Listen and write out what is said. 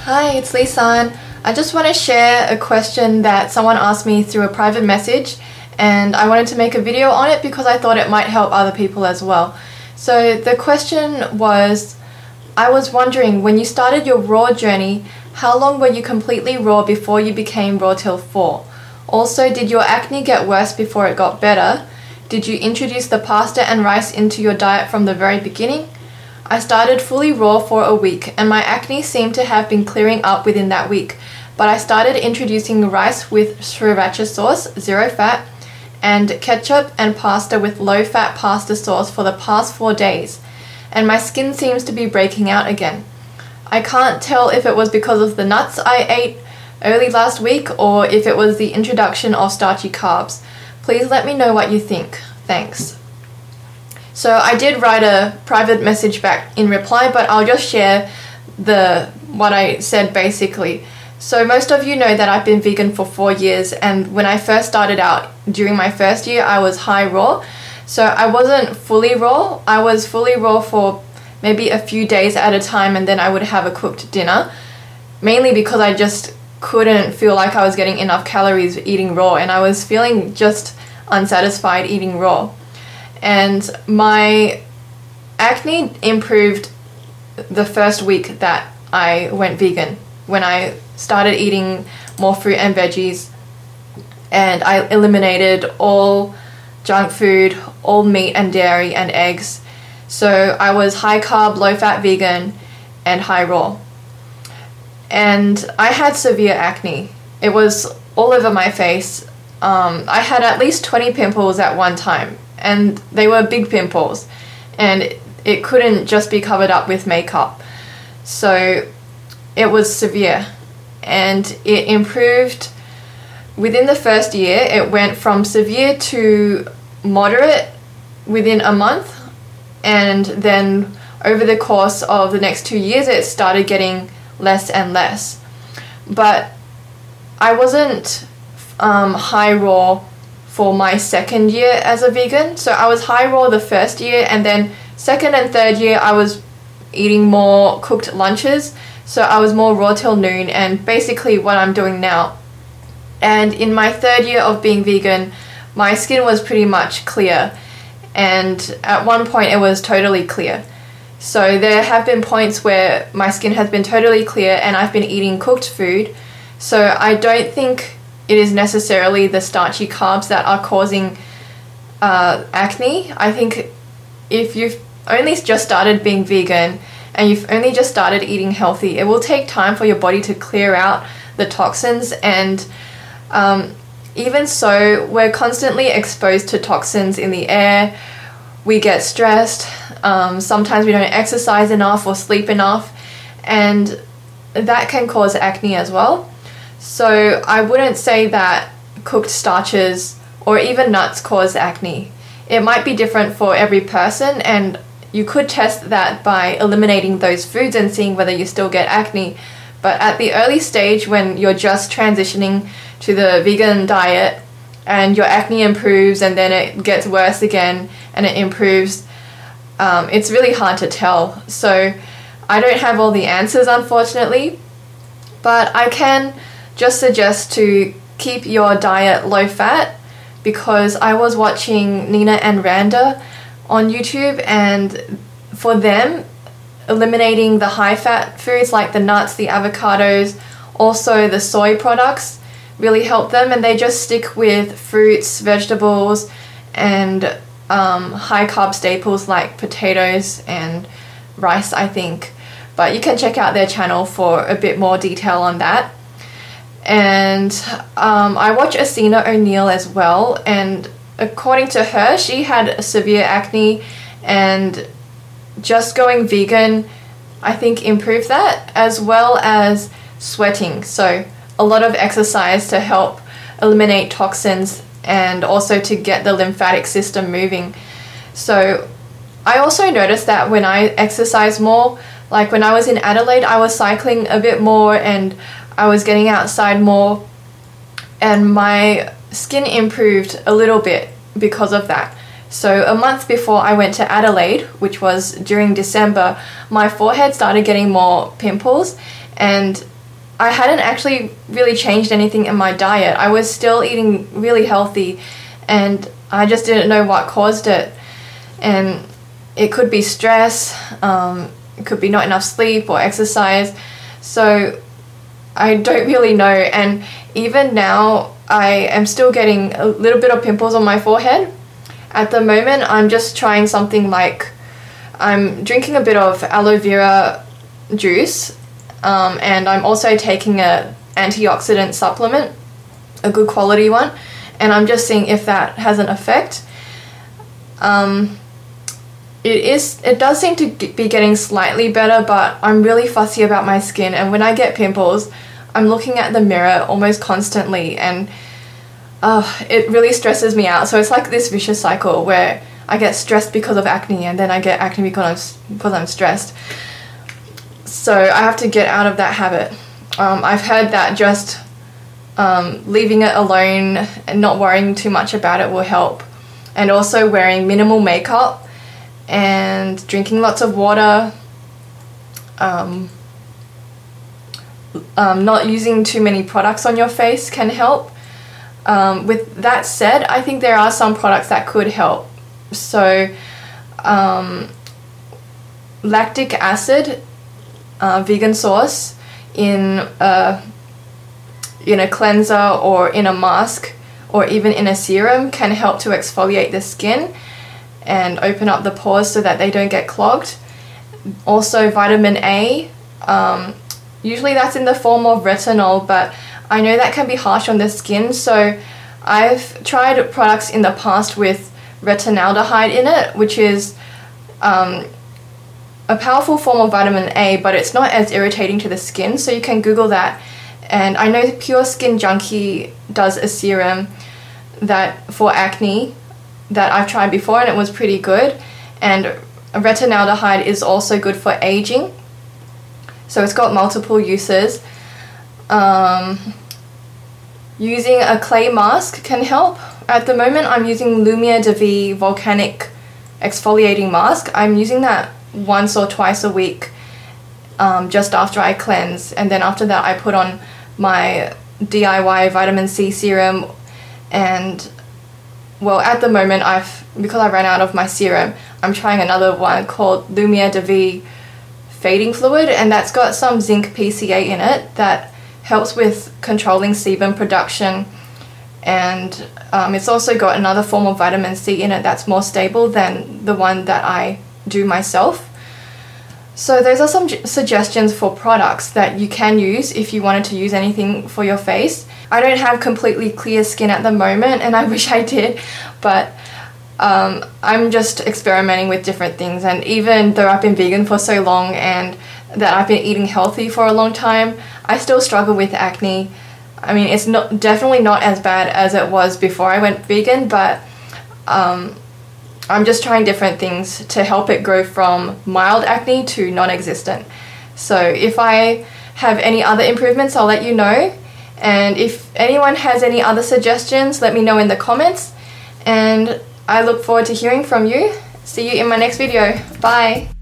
Hi, it's Lisan. I just want to share a question that someone asked me through a private message, and I wanted to make a video on it because I thought it might help other people as well. So the question was, I was wondering, when you started your raw journey, how long were you completely raw before you became raw till 4? Also, did your acne get worse before it got better? Did you introduce the pasta and rice into your diet from the very beginning? I started fully raw for a week and my acne seemed to have been clearing up within that week, but I started introducing rice with sriracha sauce, 0 fat, and ketchup and pasta with low fat pasta sauce for the past 4 days, and my skin seems to be breaking out again. I can't tell if it was because of the nuts I ate early last week or if it was the introduction of starchy carbs. Please let me know what you think. Thanks. So I did write a private message back in reply, but I'll just share what I said basically. So most of you know that I've been vegan for 4 years, and when I first started out during my first year I was high raw. So I wasn't fully raw. I was fully raw for maybe a few days at a time, and then I would have a cooked dinner, mainly because I just couldn't feel like I was getting enough calories eating raw, and I was feeling just unsatisfied eating raw. And my acne improved the first week that I went vegan, when I started eating more fruit and veggies, and I eliminated all junk food, all meat and dairy and eggs. So I was high carb, low fat vegan and high raw. And I had severe acne. It was all over my face. I had at least 20 pimples at one time, and they were big pimples, and it couldn't just be covered up with makeup. So it was severe, and it improved within the first year. It went from severe to moderate within a month, and then over the course of the next 2 years it started getting less and less. But I wasn't high raw for my second year as a vegan. So I was high raw the first year, and then second and third year I was eating more cooked lunches. So I was more raw till noon, and basically what I'm doing now. And in my third year of being vegan, my skin was pretty much clear, and at one point it was totally clear. So there have been points where my skin has been totally clear and I've been eating cooked food. So I don't think it is necessarily the starchy carbs that are causing acne. I think if you've only just started being vegan and you've only just started eating healthy, it will take time for your body to clear out the toxins. And even so, we're constantly exposed to toxins in the air. We get stressed. Sometimes we don't exercise enough or sleep enough, and that can cause acne as well. So I wouldn't say that cooked starches or even nuts cause acne. It might be different for every person, and you could test that by eliminating those foods and seeing whether you still get acne. But at the early stage, when you're just transitioning to the vegan diet and your acne improves and then it gets worse again and it improves, it's really hard to tell. So I don't have all the answers, unfortunately, but I can just suggest to keep your diet low fat, because I was watching Nina and Randa on YouTube, and for them, eliminating the high fat foods like the nuts, the avocados, also the soy products really help them, and they just stick with fruits, vegetables, and high carb staples like potatoes and rice, I think. But you can check out their channel for a bit more detail on that. And I watch Asina O'Neill as well, and according to her, she had severe acne, and just going vegan I think improved that, as well as sweating. So a lot of exercise to help eliminate toxins and also to get the lymphatic system moving. So I also noticed that when I exercise more, like when I was in Adelaide, I was cycling a bit more and I was getting outside more, and my skin improved a little bit because of that. So a month before I went to Adelaide, which was during December, my forehead started getting more pimples, and I hadn't actually really changed anything in my diet. I was still eating really healthy, and I just didn't know what caused it. And it could be stress, it could be not enough sleep or exercise. So I don't really know. And even now, I am still getting a little bit of pimples on my forehead. At the moment, I'm just trying something like, I'm drinking a bit of aloe vera juice, and I'm also taking an antioxidant supplement, a good quality one, and I'm just seeing if that has an effect. It does seem to be getting slightly better, but I'm really fussy about my skin, and when I get pimples, I'm looking at the mirror almost constantly, and it really stresses me out. So it's like this vicious cycle where I get stressed because of acne, and then I get acne because I'm stressed. So I have to get out of that habit. I've heard that just leaving it alone and not worrying too much about it will help. And also wearing minimal makeup and drinking lots of water. Not using too many products on your face can help. With that said, I think there are some products that could help. So lactic acid, vegan source in a cleanser or in a mask or even in a serum can help to exfoliate the skin and open up the pores so that they don't get clogged. Also vitamin A, usually that's in the form of retinol, but I know that can be harsh on the skin, so I've tried products in the past with retinaldehyde in it, which is a powerful form of vitamin A, but it's not as irritating to the skin, so you can Google that. And I know Pure Skin Junkie does a serum that for acne that I've tried before, and it was pretty good. And retinaldehyde is also good for aging, so it's got multiple uses. Using a clay mask can help. At the moment I'm using Lumiere de Vie Volcanic Exfoliating Mask. I'm using that once or twice a week, just after I cleanse, and then after that I put on my DIY vitamin C serum. And well, at the moment because I ran out of my serum, I'm trying another one called Lumiere de Vie Fading Fluid, and that's got some zinc PCA in it that helps with controlling sebum production, and it's also got another form of vitamin C in it that's more stable than the one that I do myself. So those are some suggestions for products that you can use if you wanted to use anything for your face. I don't have completely clear skin at the moment, and I wish I did, but I'm just experimenting with different things. And even though I've been vegan for so long and that I've been eating healthy for a long time, I still struggle with acne. I mean, it's definitely not as bad as it was before I went vegan, but I'm just trying different things to help it go from mild acne to non-existent. So if I have any other improvements, I'll let you know. And if anyone has any other suggestions, let me know in the comments. And I look forward to hearing from you. See you in my next video. Bye!